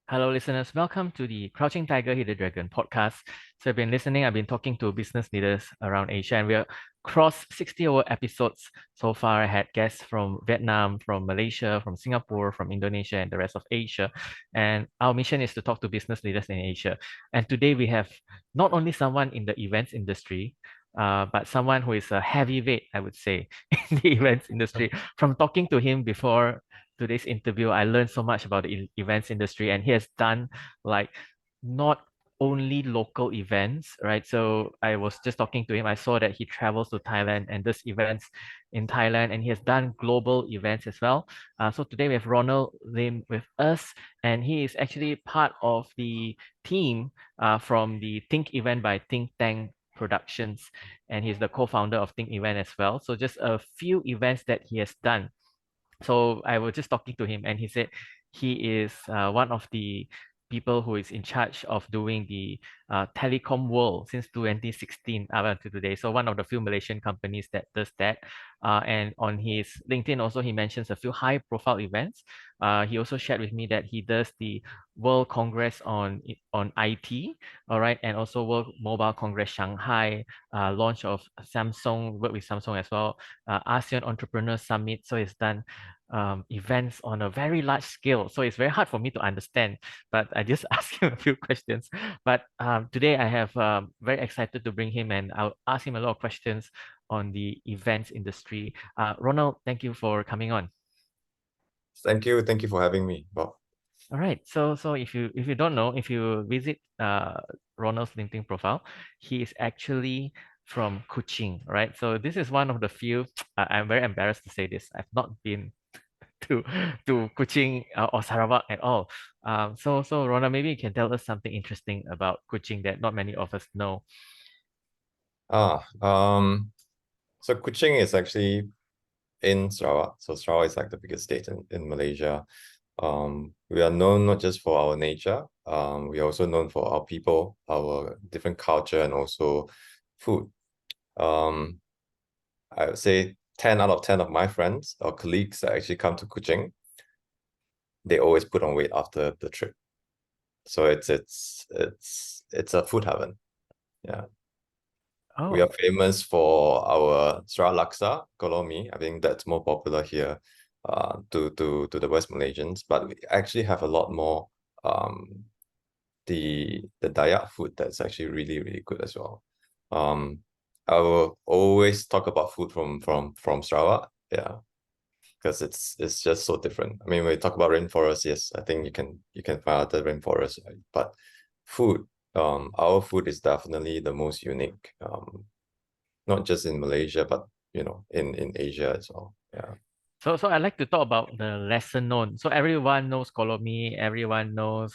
Hello, listeners. Welcome to the Crouching Tiger, Hidden Dragon podcast. So, I've been listening, I've been talking to business leaders around Asia, and we're across 60 over episodes so far. I had guests from Vietnam, from Malaysia, from Singapore, from Indonesia, and the rest of Asia. And our mission is to talk to business leaders in Asia. And today we have not only someone in the events industry, but someone who is a heavyweight, I would say, in the events industry. From talking to him before today's interview, I learned so much about the events industry, and he has done like not only local events, right? So I was just talking to him. I saw that he travels to Thailand and does events in Thailand, and he has done global events as well. So today we have Ronald Lim with us, and he is actually part of the team from the Think Event by Think Tank Productions, and he's the co-founder of Think Event as well. So just a few events that he has done. So I was just talking to him, and he said he is one of the people who is in charge of doing the Telecom World since 2016 up until today. So one of the few Malaysian companies that does that. And on his LinkedIn also, he mentions a few high profile events. He also shared with me that he does the World Congress on IT, all right, and also World Mobile Congress Shanghai, launch of Samsung, work with Samsung as well, ASEAN Entrepreneur Summit. So he's done events on a very large scale. So it's very hard for me to understand, but I just ask him a few questions. But today I have very excited to bring him, and I'll ask him a lot of questions on the events industry. Ronald, thank you for coming on. Thank you for having me, Bob. All right. So if you don't know, if you visit Ronald's LinkedIn profile, he is actually from Kuching, right? So this is one of the few. I'm very embarrassed to say this. I've not been to Kuching or Sarawak at all. So Ronald, maybe you can tell us something interesting about Kuching that not many of us know. Ah, um, so Kuching is actually in Sarawak. So Sarawak is like the biggest state in Malaysia. We are known not just for our nature, we are also known for our people, our different culture, and also food. Um, I would say 10 out of 10 of my friends or colleagues that actually come to Kuching, they always put on weight after the trip. So it's a food heaven. Yeah. We Oh, are famous for our Sarawak Laksa, Kolomi. I think that's more popular here to the West Malaysians. But we actually have a lot more the Dayak food that's actually really, really good as well. I will always talk about food from Sarawak, yeah, because it's just so different. I mean, when we talk about rainforest, yes, I think you can find other rainforests, right? But food, our food is definitely the most unique. Not just in Malaysia, but in Asia as well. Yeah. so I like to talk about the lesser known. So everyone knows Kolomi, everyone knows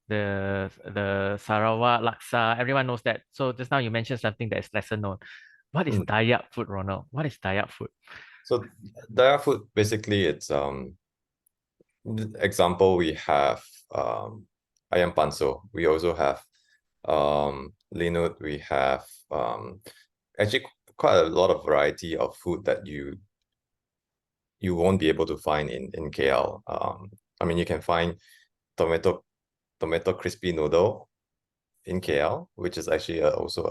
the Sarawak Laksa, everyone knows that. So just now you mentioned something that is lesser known. What is Mm. Dayak food, Ronald? What is Dayak food? So Daya food basically it's example we have ayam panso. We also have linut. We have actually quite a lot of variety of food that you won't be able to find in KL. I mean, you can find tomato crispy noodle in KL, which is actually also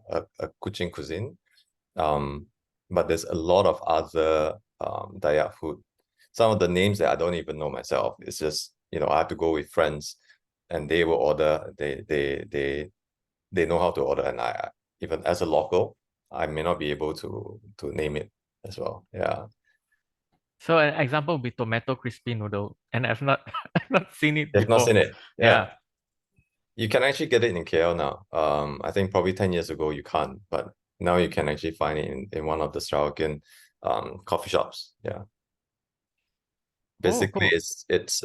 a Kuching cuisine. But there's a lot of other Dayak food. Some of the names that I don't even know myself. It's just, I have to go with friends and they will order. They know how to order, and I even as a local, I may not be able to name it as well. Yeah. So an example would be tomato crispy noodle, and I've not I've not seen it You've not before. seen it. Yeah. Yeah. You can actually get it in KL now. I think probably 10 years ago you can't, but now you can actually find it in one of the Sarawakian coffee shops. Yeah. Oh, Basically cool. it's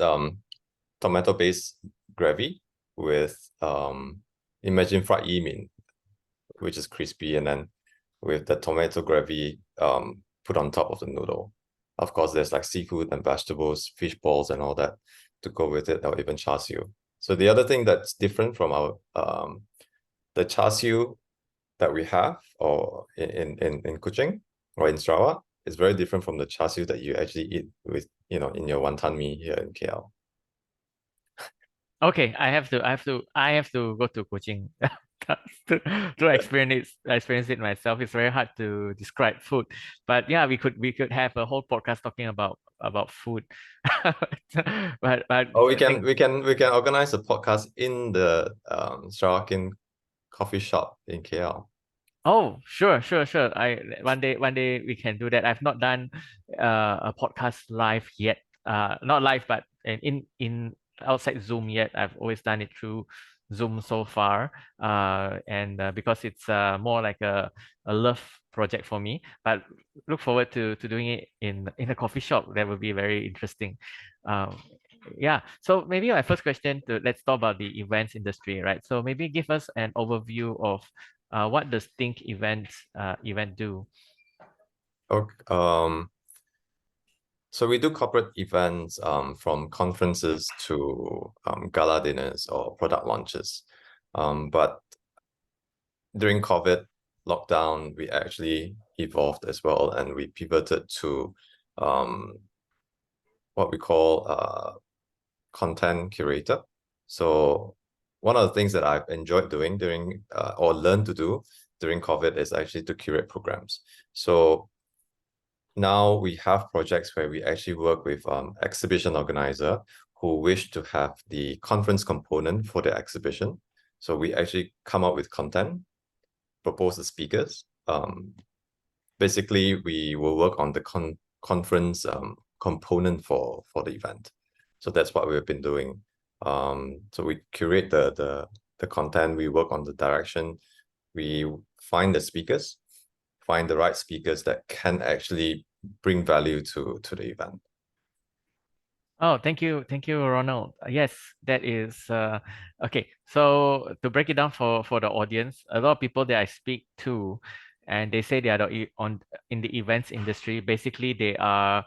tomato based gravy with imagine fried yimin, which is crispy, and then with the tomato gravy put on top of the noodle. Of course, there's like seafood and vegetables, fish balls and all that to go with it, or even char siu. So the other thing that's different from our the char siu that we have or in Kuching or in Sarawak is very different from the char siu that you actually eat with in your wonton mee here in KL. Okay, I have to go to coaching to experience it myself. It's very hard to describe food, but yeah, we could have a whole podcast talking about food. But Or I think we can organize a podcast in the Sarawakian coffee shop in KL. oh, sure, sure, sure. One day we can do that. I've not done a podcast live yet. Not live, but in outside Zoom yet. I've always done it through Zoom so far. And because it's more like a love project for me. But look forward to doing it in a coffee shop. That would be very interesting. Um, yeah. So maybe my first question to let's talk about the events industry, right? So maybe give us an overview of what does event do? Okay. So we do corporate events from conferences to gala dinners or product launches. But during COVID lockdown, we actually evolved as well, and we pivoted to um, what we call content curator. So one of the things that I've enjoyed doing during or learned to do during COVID is actually to curate programs. So now we have projects where we actually work with exhibition organizer who wish to have the conference component for their exhibition. So we actually come up with content, propose the speakers. Basically, we will work on the conference component for the event. So that's what we've been doing. So we curate the content, we work on the direction, we find the speakers, find the right speakers that can actually bring value to the event. Oh, thank you, Ronald. Yes, that is okay. So to break it down for the audience, a lot of people that I speak to, and they say they are on in the events industry. Basically, they are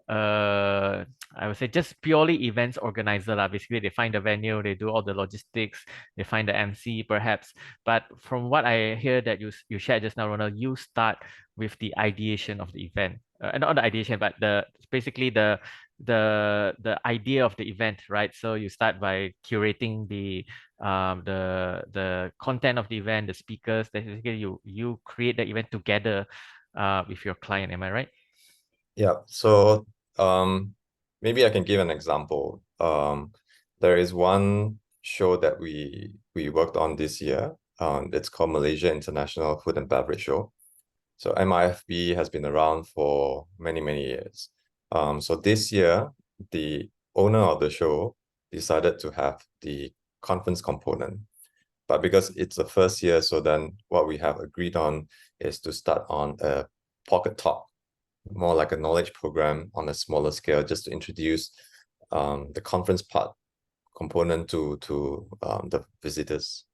I would say just purely events organizer lah. Basically, they find the venue, they do all the logistics, they find the MC perhaps. But from what I hear that you shared just now, Ronald, you start with the ideation of the event. Not the ideation, but the basically the idea of the event, right? So you start by curating the content of the event, the speakers. Basically, you create the event together with your client. Am I right? Yeah. So maybe I can give an example. There is one show that we worked on this year. It's called Malaysia International Food and Beverage Show. So MIFB has been around for many, many years. So this year, the owner of the show decided to have the conference component. But because it's the first year, so then what we have agreed on is to start on a pocket talk, more like a knowledge program on a smaller scale, just to introduce the conference part component to the visitors.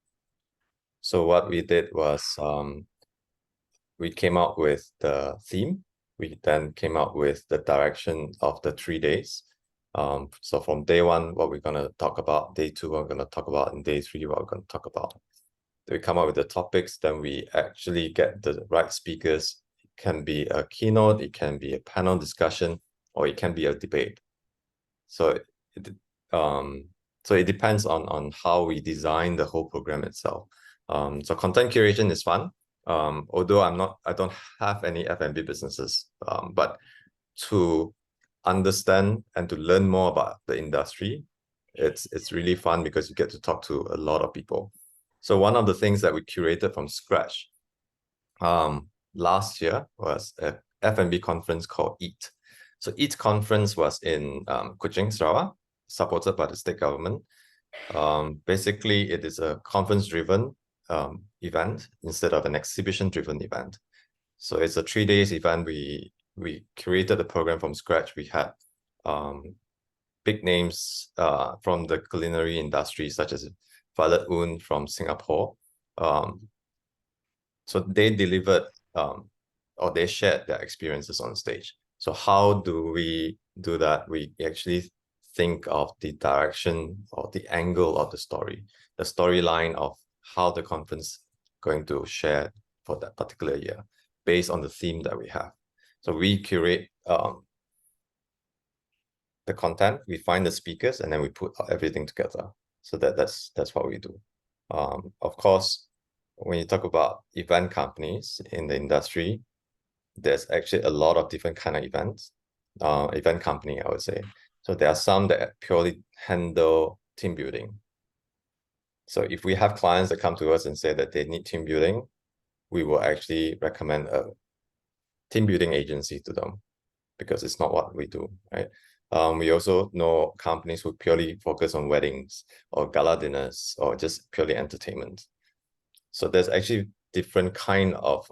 So what we did was we came out with the theme. We then came out with the direction of the 3 days. So from day one, what we're going to talk about, day two, what we're going to talk about, and day three, what we're going to talk about. We come up with the topics, then we actually get the right speakers. It can be a keynote, it can be a panel discussion, or it can be a debate. So it depends on how we design the whole program itself. So content curation is fun. Although I don't have any F&B businesses, but to understand and to learn more about the industry, it's really fun because you get to talk to a lot of people. So one of the things that we curated from scratch last year was a F&B conference called EAT. So EAT conference was in Kuching, Sarawak, supported by the state government. Basically, it is a conference-driven event instead of an exhibition-driven event. So it's a 3 days event. We curated the program from scratch. We had big names from the culinary industry, such as Violet Oon from Singapore. So they delivered or they shared their experiences on stage. So how do we do that? We actually think of the direction or the angle of the story, the storyline of how the conference going to share for that particular year based on the theme that we have. So we curate the content, we find the speakers, and then we put everything together. So that's what we do. Of course, when you talk about event companies in the industry, there's actually a lot of different kind of events, event company, I would say. So there are some that purely handle team building. So if we have clients that come to us and say that they need team building, we will actually recommend a team building agency to them because it's not what we do, right? We also know companies who purely focus on weddings or gala dinners or just purely entertainment. So there's actually different kind of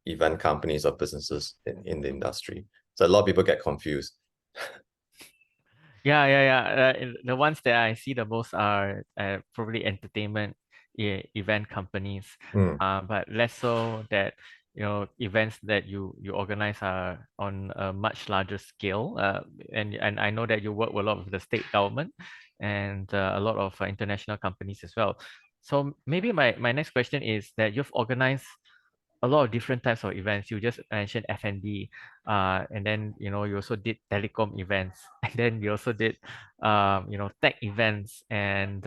event companies or businesses in the industry. So a lot of people get confused. Yeah. The ones that I see the most are probably entertainment event companies, Mm. but less so that events that you organize are on a much larger scale. And I know that you work a lot with the state government and a lot of international companies as well. So maybe my next question is that you've organized a lot of different types of events. You just mentioned F&B, and then you also did telecom events, and then you also did tech events, and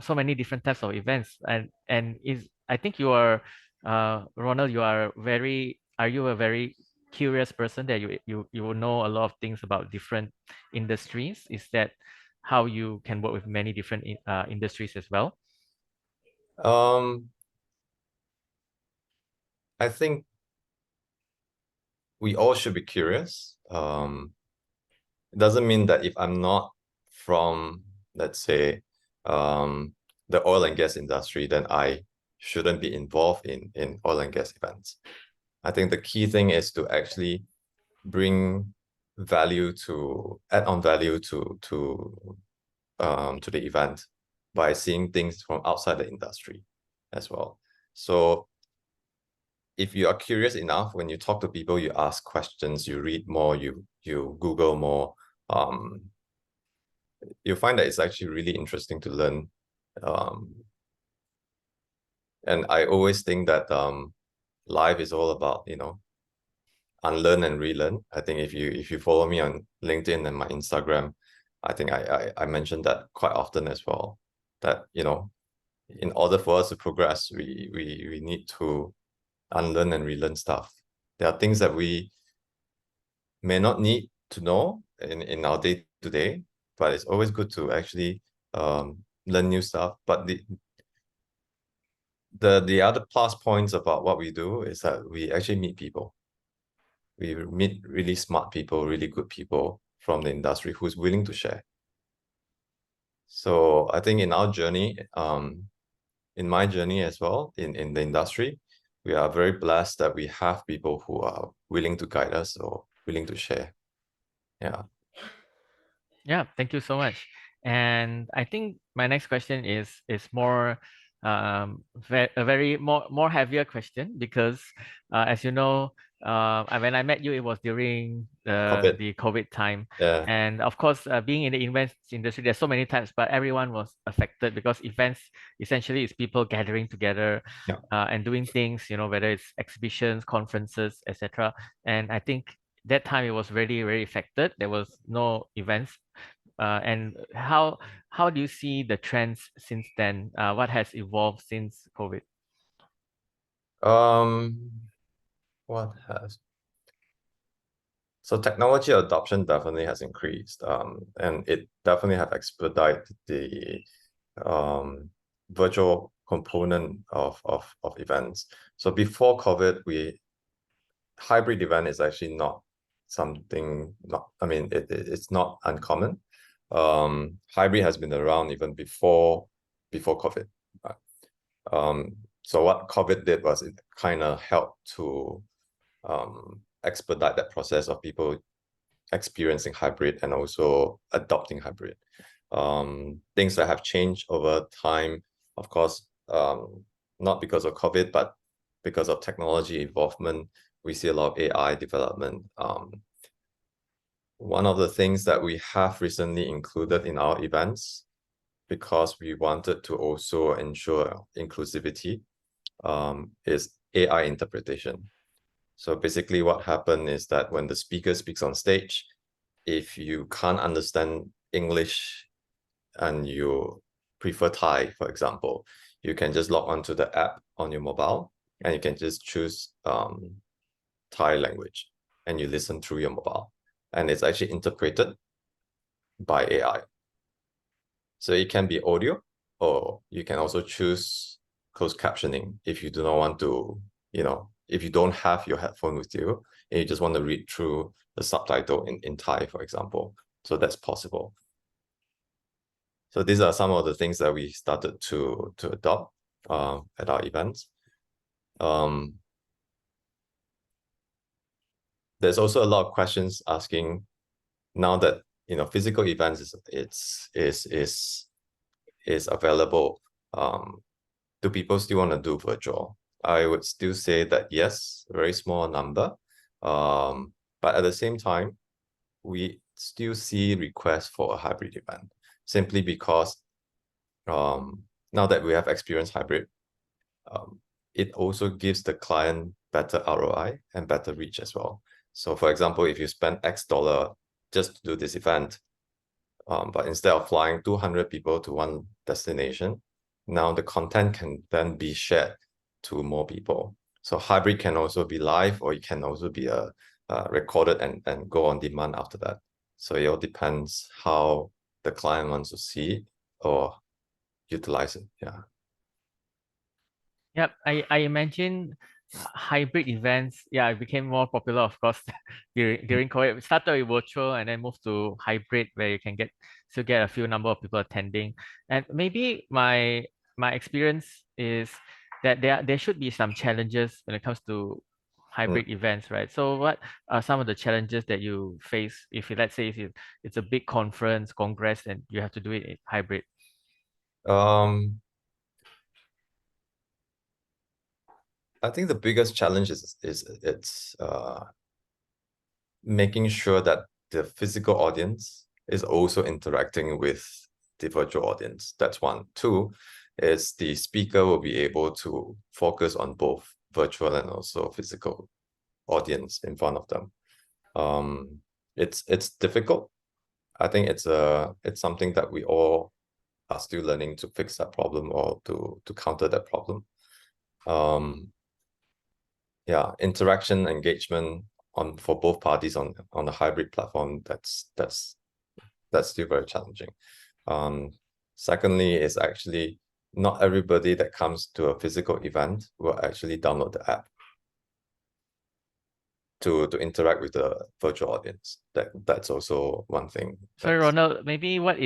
so many different types of events. And is I think you are Ronald. Are you a very curious person that you will know a lot of things about different industries? Is that how you can work with many different industries as well? Um, I think we all should be curious. It doesn't mean that if I'm not from, let's say, the oil and gas industry, then I shouldn't be involved in oil and gas events. I think the key thing is to actually bring value add on value to the event by seeing things from outside the industry as well. So if you are curious enough, when you talk to people, you ask questions, you read more, you Google more, you'll find that it's actually really interesting to learn. And I always think that life is all about, unlearn and relearn. I think if you follow me on LinkedIn and my Instagram, I think I mentioned that quite often as well. That, in order for us to progress, we need to unlearn and relearn stuff. There are things that we may not need to know in our day-to-day, but it's always good to actually learn new stuff. But the other plus points about what we do is that we actually meet people. We meet really smart people, really good people from the industry who's willing to share. So I think in our journey, in my journey as well, in the industry, we are very blessed that we have people who are willing to guide us or willing to share. Yeah. Yeah, thank you so much. And I think my next question is more a very more heavier question because as you know, when I met you, it was during COVID. the COVID time. Yeah. And of course, being in the events industry, there's so many types, but everyone was affected because events essentially is people gathering together Yeah. and doing things, whether it's exhibitions, conferences, etc. And I think that time it was really, very affected. There was no events. And how do you see the trends since then? What has evolved since COVID? Um, what has So technology adoption definitely has increased, and it definitely have expedited the virtual component of events. So before COVID, hybrid event is actually not something not. I mean, it's not uncommon. Hybrid has been around even before COVID. Right? So what COVID did was it kind of helped to expedite that process of people experiencing hybrid and also adopting hybrid. Things that have changed over time, of course, not because of COVID, but because of technology involvement. We see a lot of AI development. One of the things that we have recently included in our events, because we wanted to also ensure inclusivity, is AI interpretation. So basically what happened is that when the speaker speaks on stage, if you can't understand English and you prefer Thai, for example, you can just log onto the app on your mobile and you can just choose Thai language and you listen through your mobile, and it's actually interpreted by AI. So it can be audio, or you can also choose closed captioning if you do not want to, if you don't have your headphone with you and you just want to read through the subtitle in Thai, for example. So that's possible. So these are some of the things that we started to adopt at our events. There's also a lot of questions asking now that physical events is available. Do people still want to do virtual? I would still say that yes, a very small number. But at the same time, we still see requests for a hybrid event, simply because now that we have experienced hybrid, it also gives the client better ROI and better reach as well. So for example, if you spend X dollar just to do this event, but instead of flying 200 people to one destination, now the content can then be shared to more people. So hybrid can also be live, or it can also be recorded and go on demand after that. So it all depends how the client wants to see it or utilize it. Yeah. Yep, I imagine hybrid events, yeah, it became more popular, of course, during COVID. It started with virtual and then moved to hybrid, where you can get a few number of people attending. And maybe my experience is that there should be some challenges when it comes to hybrid events, right? So what are some of the challenges that you face if you, let's say if it's a big congress and you have to do it in hybrid? I think the biggest challenge is it's making sure that the physical audience is also interacting with the virtual audience. That's one. Two is the speaker will be able to focus on both virtual and also physical audience in front of them. It's difficult. I think it's something that we all are still learning to fix that problem or to counter that problem. Yeah, interaction, engagement for both parties on the hybrid platform, that's still very challenging. Secondly, is actually not everybody that comes to a physical event will actually download the app to interact with the virtual audience. That's also one thing. Sorry, Ronald, maybe what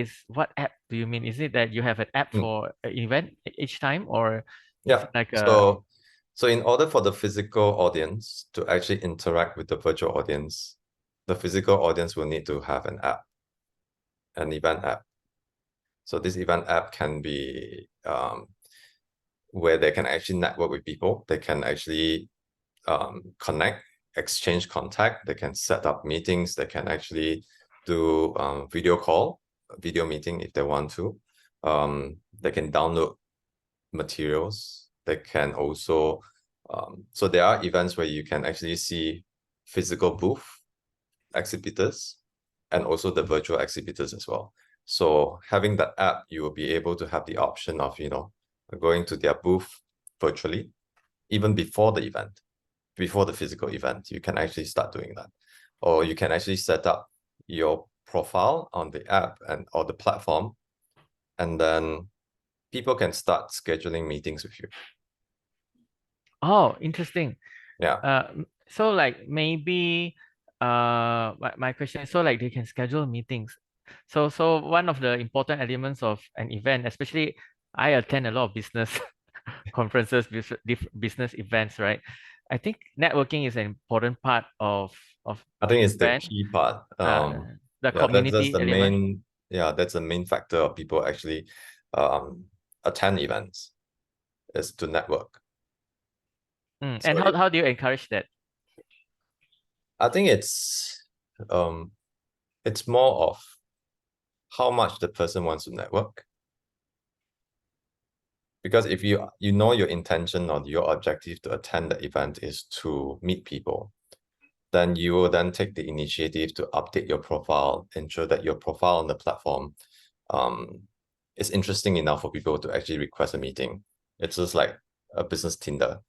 app do you mean? Is it that you have an app for an event each time, or is it like a... So in order for the physical audience to actually interact with the virtual audience, the physical audience will need to have an app, an event app. So this event app can be where they can actually network with people. They can actually connect, exchange contact. They can set up meetings. They can actually do video meeting if they want to. They can download materials. They can also, so there are events where you can actually see physical booth exhibitors and also the virtual exhibitors as well. So having that app, you will be able to have the option of, going to their booth virtually, even before the event, before the physical event, you can actually start doing that. Or you can actually set up your profile on the app or the platform, and then people can start scheduling meetings with you. Oh, interesting. Yeah. So like maybe my question is, so like they can schedule meetings. So one of the important elements of an event, especially I attend a lot of business conferences, business events, right? I think networking is an important part of I think it's the event. key part. The Yeah, that's community the element. that's the main factor of people actually attend events, is to network. And So how do you encourage that? I think it's more of how much the person wants to network. Because if you know your intention or your objective to attend the event is to meet people, then you will then take the initiative to update your profile, ensure that your profile on the platform it's interesting enough for people to actually request a meeting. It's just like a business Tinder.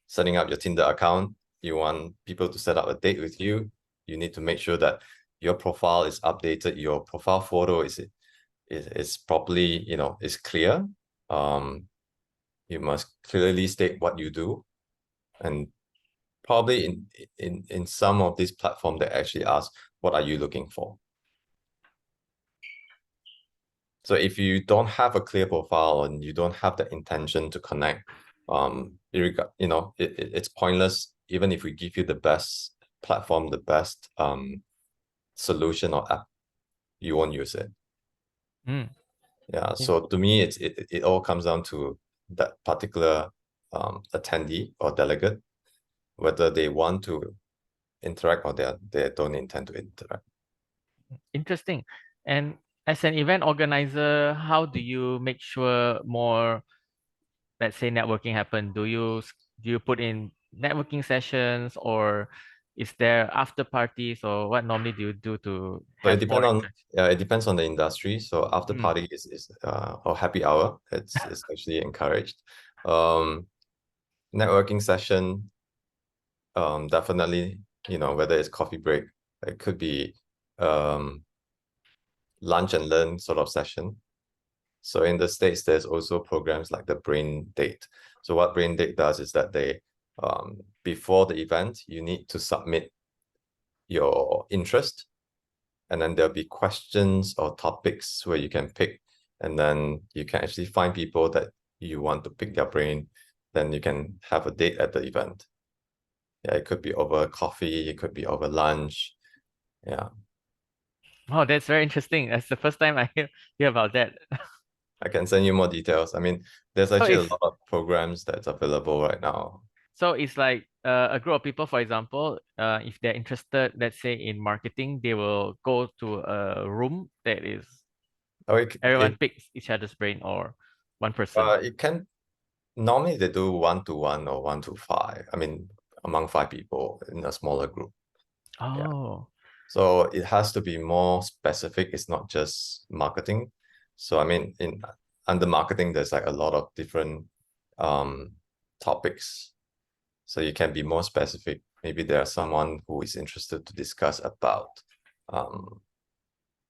Setting up your Tinder account, you want people to set up a date with you. You need to make sure that your profile is updated, your profile photo is properly, is clear. You must clearly state what you do. And probably in some of these platforms they actually ask, what are you looking for? So if you don't have a clear profile and you don't have the intention to connect, it's pointless. Even if we give you the best platform, the best solution or app, you won't use it. Mm. Yeah. So to me, it all comes down to that particular attendee or delegate, whether they want to interact or they don't intend to interact. Interesting. And as an event organizer, how do you make sure more, let's say, networking happen? Do you put in networking sessions, or is there after parties, or what normally do you do to So have more interest? it depends on the industry. So after Mm. party is or happy hour. It's actually encouraged. Um, Networking session, definitely, whether it's coffee break, it could be um lunch and learn sort of session. So in the States, there's also programs like the Brain Date. So what Brain Date does is that they before the event, you need to submit your interest, and then there'll be questions or topics where you can pick, and then you can actually find people that you want to pick their brain. Then you can have a date at the event. Yeah, it could be over coffee, it could be over lunch. Yeah, Oh, that's very interesting. That's the first time I hear about that. I can send you more details. I mean, there's So actually a it's lot of programs that's available right now. so it's like a group of people, for example, if they're interested, let's say in marketing, they will go to a room that is Oh, everyone picks each other's brain, or one person. it can normally they do 1-to-1 or 1-to-5. I mean, among 5 people in a smaller group. Yeah. Oh, So it has to be more specific. It's not just marketing. So I mean, in under marketing, there's like a lot of different um topics. So you can be more specific. Maybe there's someone who is interested to discuss about um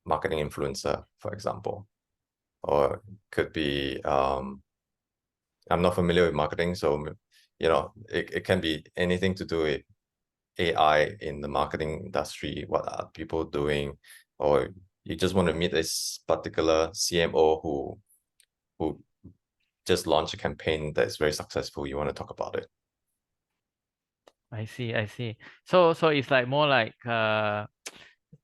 marketing influencer, for example. Or could be I'm not familiar with marketing, so it can be anything to do with AI in the marketing industry. What are people doing? Or you just want to meet this particular CMO who just launched a campaign that's very successful. You want to talk about it. I see, I see. So it's like more like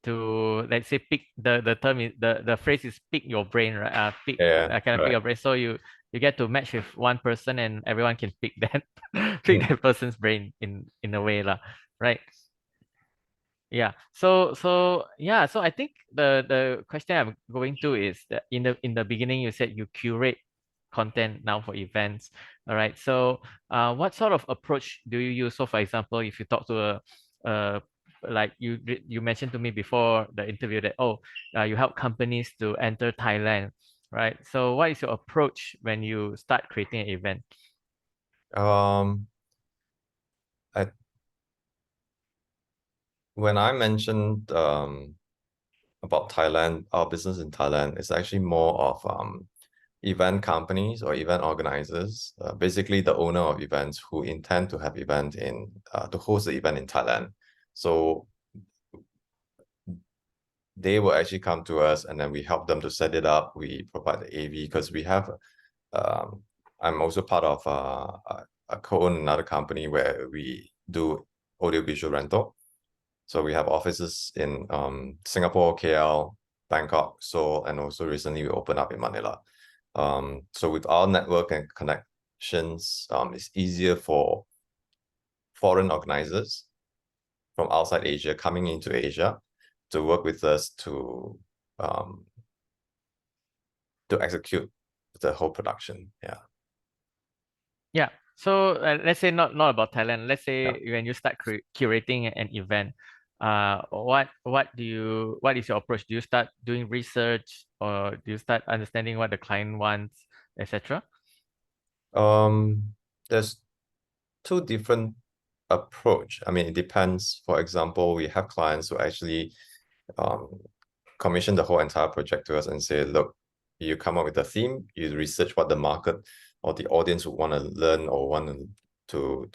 to, let's say, pick the term is the phrase is pick your brain, right? Pick Yeah, kind of pick right. your brain. So you get to match with one person, and everyone can pick that pick Hmm. that person's brain in a way lah, right? Yeah. So I think the question I'm going to is that in the beginning you said you curate content now for events. All right. So what sort of approach do you use? So for example, if you talk to uh like you mentioned to me before the interview that you help companies to enter Thailand, right? So what is your approach when you start creating an event? Um, I, when I mentioned about Thailand, our business in Thailand is actually more of event companies or event organizers, basically the owner of events who intend to have event to host the event in Thailand. So they will actually come to us, and then we help them to set it up. We provide the AV because we have, um, I'm also part of a co-own another company where we do audiovisual rental. So we have offices in Singapore, KL, Bangkok, Seoul, and also recently we opened up in Manila. So with our network and connections, it's easier for foreign organizers from outside Asia coming into Asia to work with us um, to execute the whole production. Yeah. Yeah. So let's say not about Thailand. Let's Yeah. say when you start curating an event, what is your approach? Do you start doing research, or do you start understanding what the client wants, etc.? There's two different approach. I mean, it depends. For example, we have clients who actually commission the whole entire project to us and say, look, you come up with a theme, you research what the market or the audience would want to learn or want to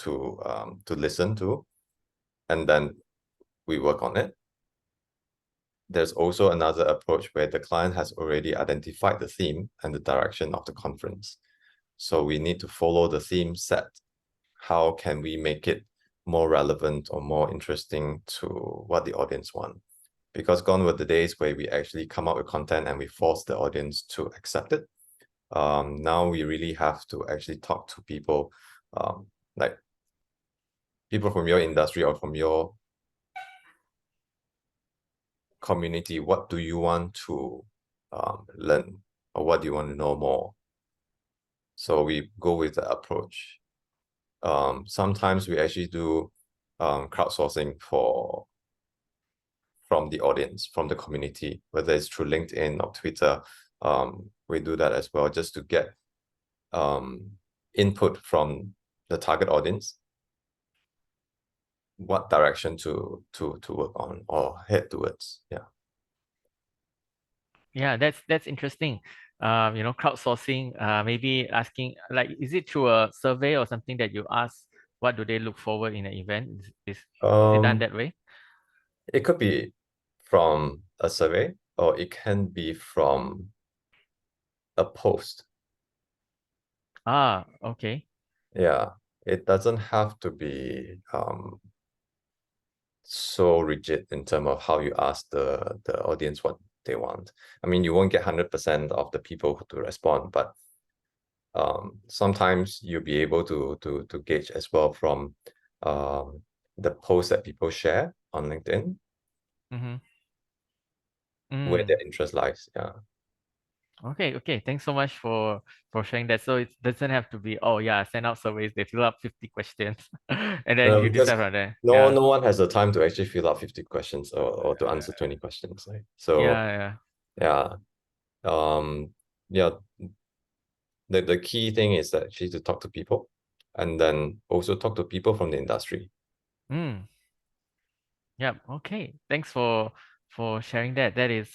listen to, and then we work on it. There's also another approach where the client has already identified the theme and the direction of the conference. So we need to follow the theme set. How can we make it more relevant or more interesting to what the audience want? Because gone were the days where we actually come up with content and we force the audience to accept it. Now we really have to actually talk to people, like people from your industry or from your community. What do you want to learn, or what do you want to know more? So we go with the approach. Sometimes we actually do crowdsourcing from the audience, from the community, whether it's through LinkedIn or Twitter. We do that as well, just to get input from the target audience, what direction to work on or head towards. Yeah, that's interesting. Crowdsourcing, maybe asking, like, is it through a survey or something that you ask what do they look forward in an event? Is it done that way? It could be from a survey, or it can be from a post. Okay. Yeah, it doesn't have to be so rigid in terms of how you ask the audience what they want. I mean, you won't get 100% of the people to respond, but sometimes you'll be able to gauge as well from the posts that people share on LinkedIn, where their interest lies. Yeah. Okay. Thanks so much for sharing that. So it doesn't have to be, oh yeah, send out surveys, they fill up 50 questions and then you Because decide from there. no Yeah. no one has the time to actually fill out 50 questions or to answer 20 questions. Right? So Yeah. yeah. Yeah, the key thing is that actually to talk to people, and then also talk to people from the industry. Yeah. Okay. Thanks for sharing that. That is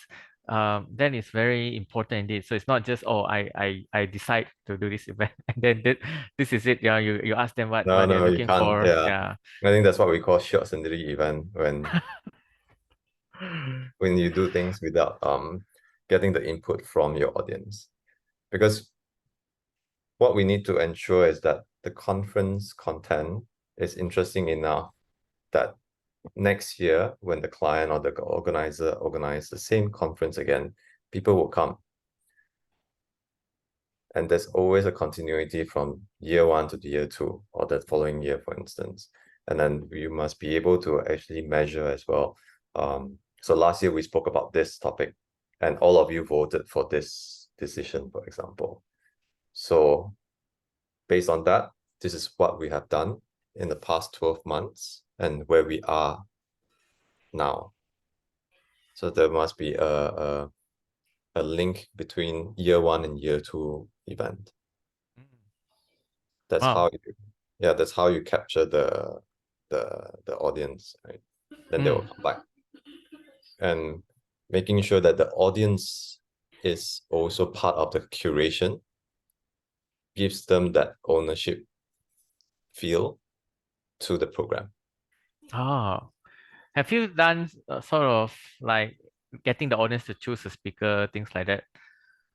very important indeed. So it's not just, oh, I decide to do this event and then this is it. Yeah, you ask them what they're No, you looking can't. for. Yeah. Yeah. I think that's what we call short scenery event, when you do things without getting the input from your audience. Because what we need to ensure is that the conference content is interesting enough that next year, when the client or the organizer organize the same conference again, people will come. And there's always a continuity from year one to the year two, or the following year, for instance. And then you must be able to actually measure as well. So last year we spoke about this topic, and all of you voted for this decision, for example. So based on that, this is what we have done in the past 12 months and where we are now. So there must be a link between year one and year two event. That's Wow. that's how you capture the audience, right? Then they will come back. And making sure that the audience is also part of the curation gives them that ownership feel to the program. Have you done sort of like getting the audience to choose a speaker, things like that,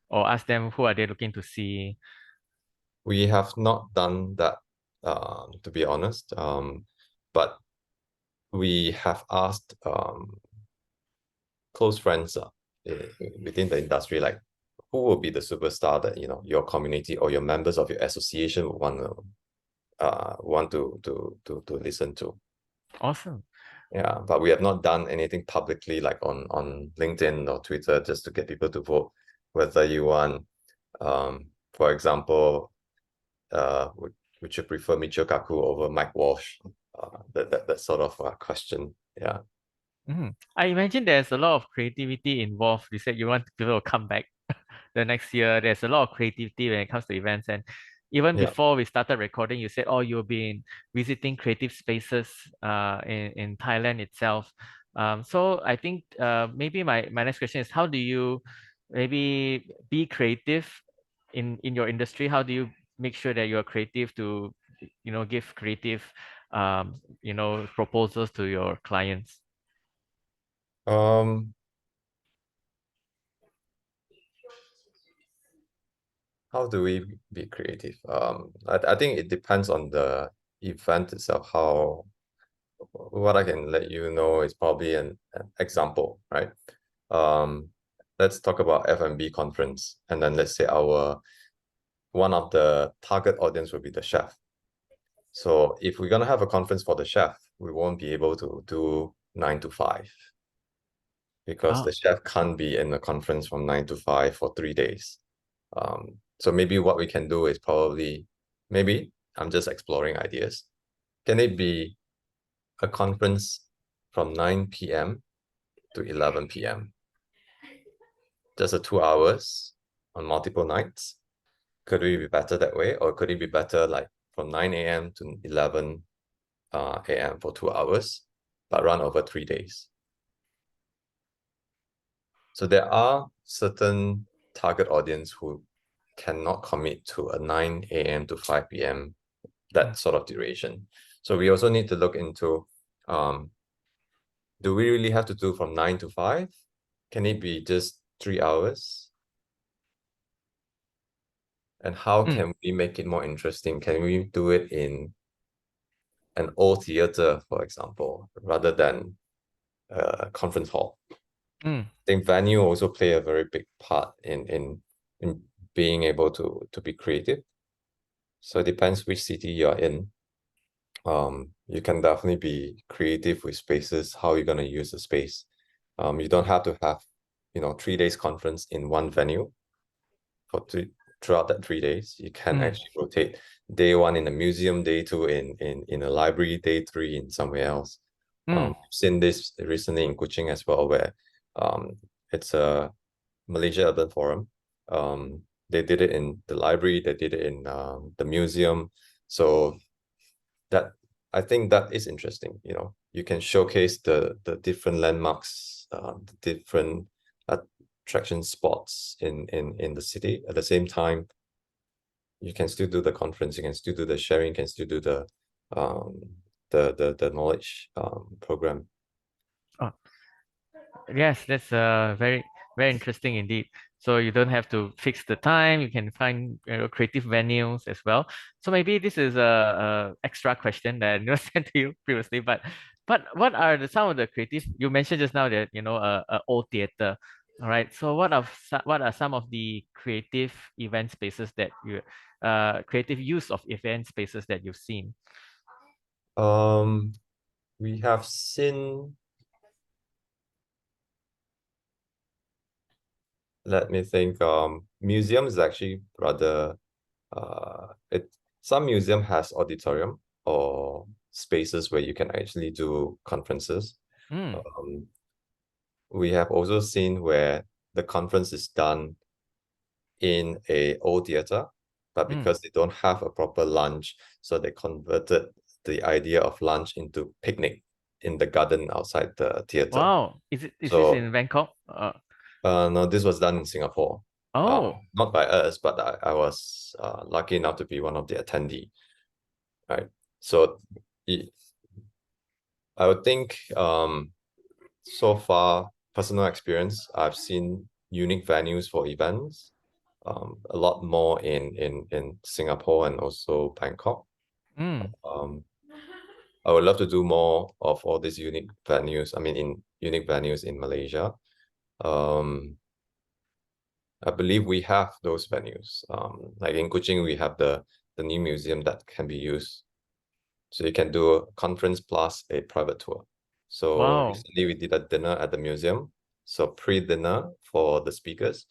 or ask them who are they looking to see? We have not done that, to be honest, but we have asked close friends within the industry, like who will be the superstar that your community or your members of your association would want to listen to. Awesome. Yeah, but we have not done anything publicly, like on LinkedIn or Twitter, just to get people to vote whether you want, for example, would you prefer Michio Kaku over Mike Walsh? That sort of question. Yeah. I imagine there's a lot of creativity involved. You said you want people to come back the next year. There's a lot of creativity when it comes to events. And even Yeah. before we started recording, you said, oh, you've been visiting creative spaces in Thailand itself. So I think maybe my next question is, how do you maybe be creative in your industry? How do you make sure that you're creative to, give creative, proposals to your clients? Um, how do we be creative? I think it depends on the event itself. What I can let you know is probably an example, right? Um, let's talk about F&B conference, and then let's say one of the target audience will be the chef. So if we're gonna have a conference for the chef, we won't be able to do 9 to 5 because Oh. the chef can't be in a conference from 9 to 5 for 3 days. So maybe what we can do is maybe I'm just exploring ideas. Can it be a conference from 9 p.m. to 11 p.m.? Just a 2 hours on multiple nights? Could it be better that way? Or could it be better like from 9 a.m. to 11 a.m. for 2 hours, but run over 3 days? So there are certain target audience who cannot commit to a 9 a.m. to 5 p.m., that sort of duration. So we also need to look into, do we really have to do from 9 to 5? Can it be just 3 hours? And how Mm, can we make it more interesting? Can we do it in an old theater, for example, rather than a conference hall? mm, I think venue also play a very big part in being able to be creative. So it depends which city you're in. You can definitely be creative with spaces, how you're gonna use the space. You don't have to have, 3 days conference in one venue throughout that 3 days. You can mm, actually rotate day one in a museum, day two in a library, day three in somewhere else. mm, I've seen this recently in Kuching as well, where it's a Malaysia Urban Forum. They did it in the library, they did it in the museum. So that I think that is interesting. You can showcase the different landmarks, the different attraction spots in the city. At the same time, you can still do the conference, you can still do the sharing, you can still do um the knowledge program. oh, yes, that's very very interesting indeed. So you don't have to fix the time. You can find creative venues as well. So maybe this is a extra question that I never sent to you previously. But what are some of the creative? You mentioned just now that a old theater. All right. So what are some of the creative event spaces that you creative use of event spaces that you've seen? We have seen, let me think, museum is actually rather it some museum has auditorium or spaces where you can actually do conferences. Mm, Um, we have also seen where the conference is done in a old theater, but mm. because they don't have a proper lunch, so they converted the idea of lunch into picnic in the garden outside the theater. Wow. Is this So in Bangkok? no, this was done in Singapore. Oh. Not by us, but I was lucky enough to be one of the attendee, right? So I would think so far, personal experience, I've seen unique venues for events, a lot more in Singapore and also Bangkok. Mm, Um, I would love to do more of all these unique venues. I mean, in unique venues in Malaysia. Um, I believe we have those venues. Like in Kuching, we have the new museum that can be used. So you can do a conference plus a private tour. So wow. recently we did a dinner at the museum. So pre-dinner for the speakers,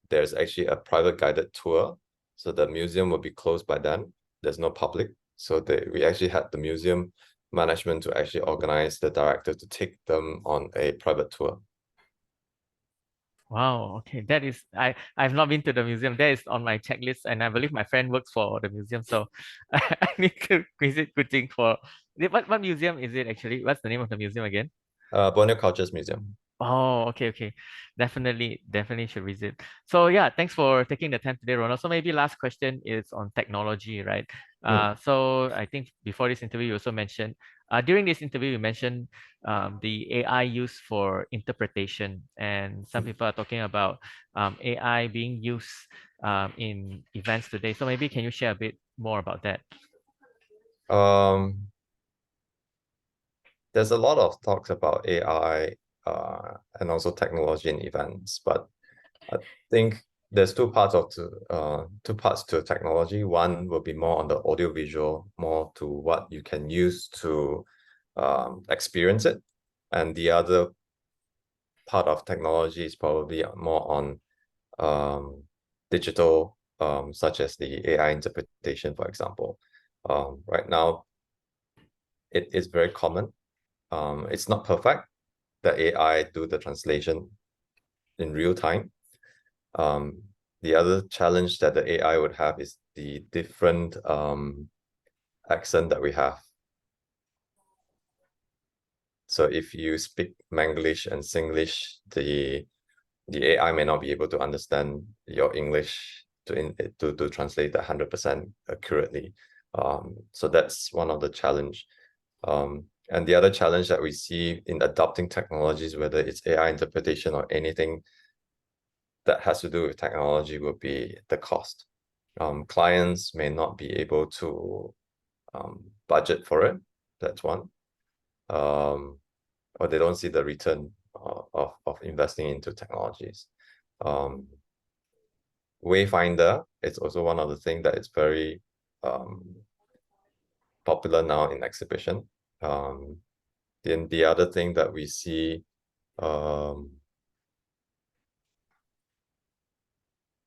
there's actually a private guided tour. So the museum will be closed by then. There's no public. So we actually had the museum management to actually organize the director to take them on a private tour. Wow, okay. That is I've not been to the museum. That is on my checklist, and I believe my friend works for the museum, so I need to visit Kuching for what museum is it actually? What's the name of the museum again? Borneo Cultures Museum. Oh, okay, okay. Definitely should visit. So yeah, thanks for taking the time today, Ronald. So maybe last question is on technology, right? So I think before this interview, you also mentioned, during this interview, you mentioned the AI used for interpretation, and some people are talking about AI being used in events today. So maybe can you share a bit more about that? There's a lot of talks about AI and also technology in events, but I think there's two parts to technology. One will be more on the audiovisual, more to what you can use to experience it, and the other part of technology is probably more on digital, such as the AI interpretation, for example. Right now, it is very common. It's not perfect. The AI do the translation in real time. The other challenge that the AI would have is the different accent that we have. So if you speak Manglish and Singlish, the AI may not be able to understand your English to translate that 100% accurately. So that's one of the challenge. And the other challenge that we see in adopting technologies, whether it's AI interpretation or anything that has to do with technology, will be the cost. Clients may not be able to budget for it. That's one. Or they don't see the return of investing into technologies. Wayfinder is also one of the things that is very popular now in exhibition. Then the other thing that we see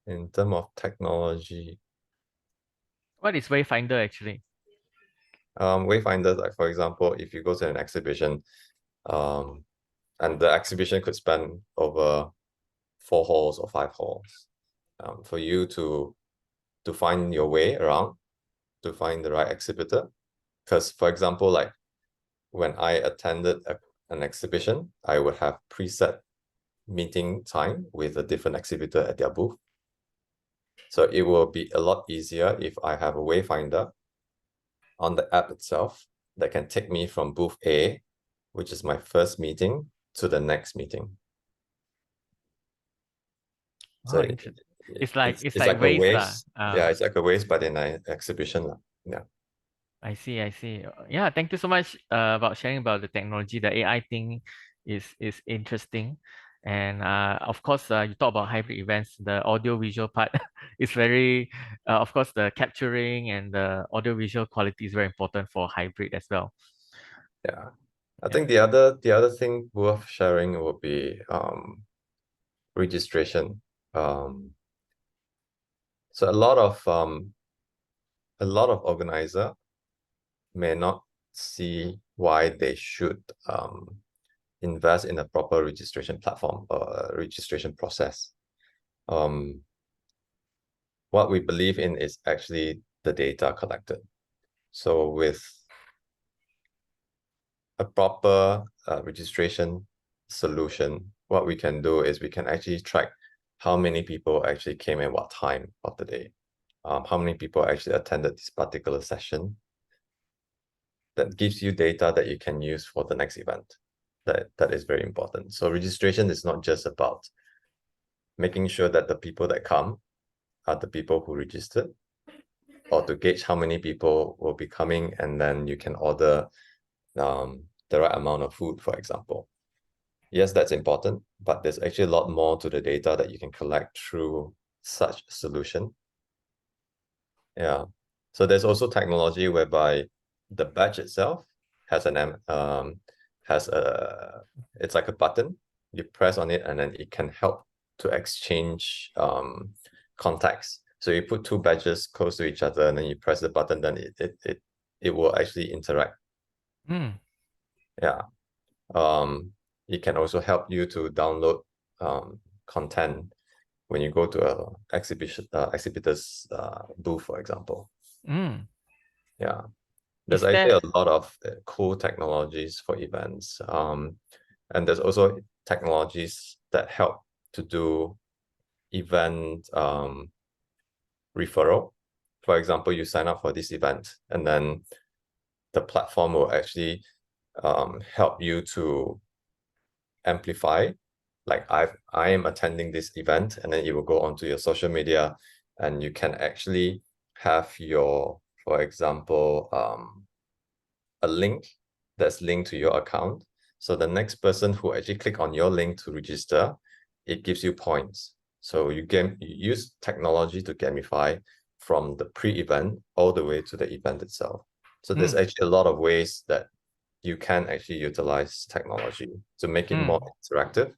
in terms of technology, What is Wayfinder actually? Wayfinder, like for example, if you go to an exhibition, and the exhibition could span over 4 halls or 5 halls, for you to find your way around, to find the right exhibitor. Because, for example, like when I attended an exhibition, I would have preset meeting time with a different exhibitor at their booth. So it will be a lot easier if I have a wayfinder on the app itself that can take me from booth A, which is my first meeting, to the next meeting. So Oh, interesting. It's like it's like like a Waze lah. waste. Yeah, it's like a waste, but in an exhibition. Yeah. I see, I see. Yeah, thank you so much about sharing about the technology. The AI thing is interesting. And of course, you talk about hybrid events. The audio visual part is very, of course, the capturing and the audio visual quality is very important for hybrid as well. Yeah. I Yeah. think the other thing worth sharing would be registration. So a lot of organizer may not see why they should invest in a proper registration platform or a registration process. What we believe in is actually the data collected. So with a proper registration solution, what we can do is we can actually track how many people actually came at what time of the day, how many people actually attended this particular session. That gives you data that you can use for the next event. That is very important. So registration is not just about making sure that the people that come are the people who registered, or to gauge how many people will be coming, and then you can order the right amount of food, for example. Yes, that's important, but there's actually a lot more to the data that you can collect through such solution. Yeah. So there's also technology whereby the badge itself has it's like a button. You press on it and then it can help to exchange contacts. So you put 2 badges close to each other and then you press the button, then it will actually interact Mm. Yeah. Um, it can also help you to download content when you go to a exhibitor's booth, for example. Mm. Yeah. There's Is actually there a lot of cool technologies for events. And there's also technologies that help to do event referral. For example, you sign up for this event, and then the platform will actually help you to amplify. Like I am attending this event, and then it will go onto your social media, and you can actually have your, for example, a link that's linked to your account. So the next person who actually click on your link to register, it gives you points. So you use technology to gamify from the pre-event all the way to the event itself. So there's mm. actually a lot of ways that you can actually utilize technology to make it more Mm. interactive,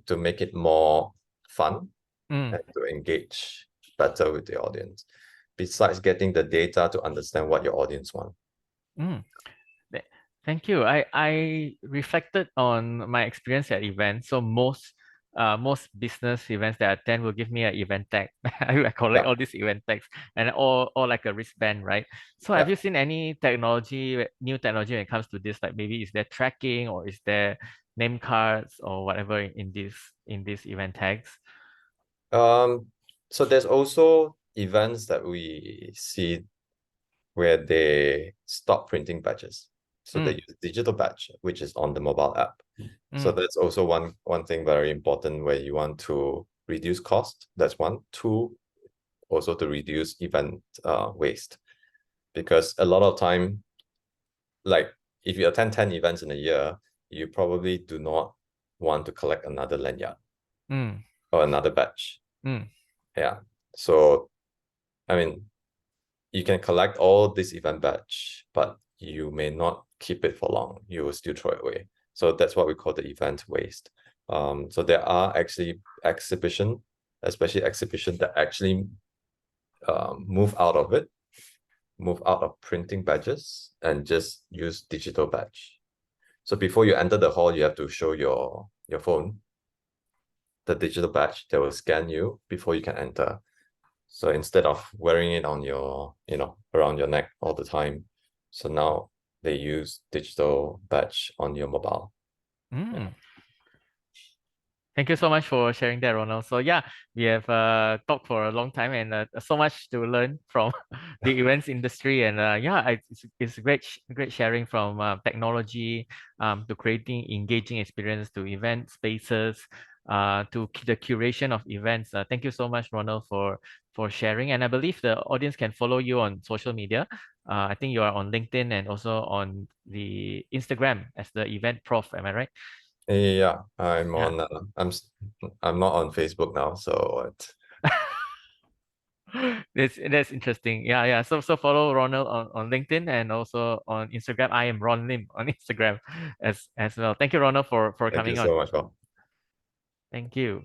to make it more fun, Mm. and to engage better with the audience. Besides getting the data to understand what your audience want. Mm. Thank you. I reflected on my experience at events. So most business events that I attend will give me an event tag. I collect Yeah, all these event tags and or like a wristband, right? So have yeah. you seen any technology, new technology when it comes to this? Like maybe is there tracking or is there name cards or whatever in these event tags? So there's also events that we see where they stop printing badges. So they Mm, use digital badge, which is on the mobile app. So mm, that's also one thing very important where you want to reduce cost. That's one. Two, also to reduce event waste. Because a lot of time, like if you attend 10 events in a year, you probably do not want to collect another lanyard mm, or another badge. mm, Yeah. So I mean, you can collect all this event badge, but you may not keep it for long. You will still throw it away. So that's what we call the event waste. So there are actually exhibition, especially exhibition that actually move out of it, move out of printing badges and just use digital badge. So before you enter the hall, you have to show your phone, the digital badge that will scan you before you can enter. So instead of wearing it on your, around your neck all the time, so now they use digital badge on your mobile. Yeah. mm. Thank you so much for sharing that, Ronald. So yeah, we have talked for a long time and so much to learn from the events industry. And yeah, it's great sharing from technology to creating engaging experience to event spaces to the curation of events. Thank you so much, Ronald, for sharing. And I believe the audience can follow you on social media. I think you are on LinkedIn and also on the Instagram as the event prof. Am I right? Yeah, I'm Yeah. on. I'm not on Facebook now, so That's interesting. Yeah, yeah. So follow Ronald on LinkedIn and also on Instagram. I am Ron Lim on Instagram as well. Thank you, Ronald, for thank you coming on. so much. Thank you.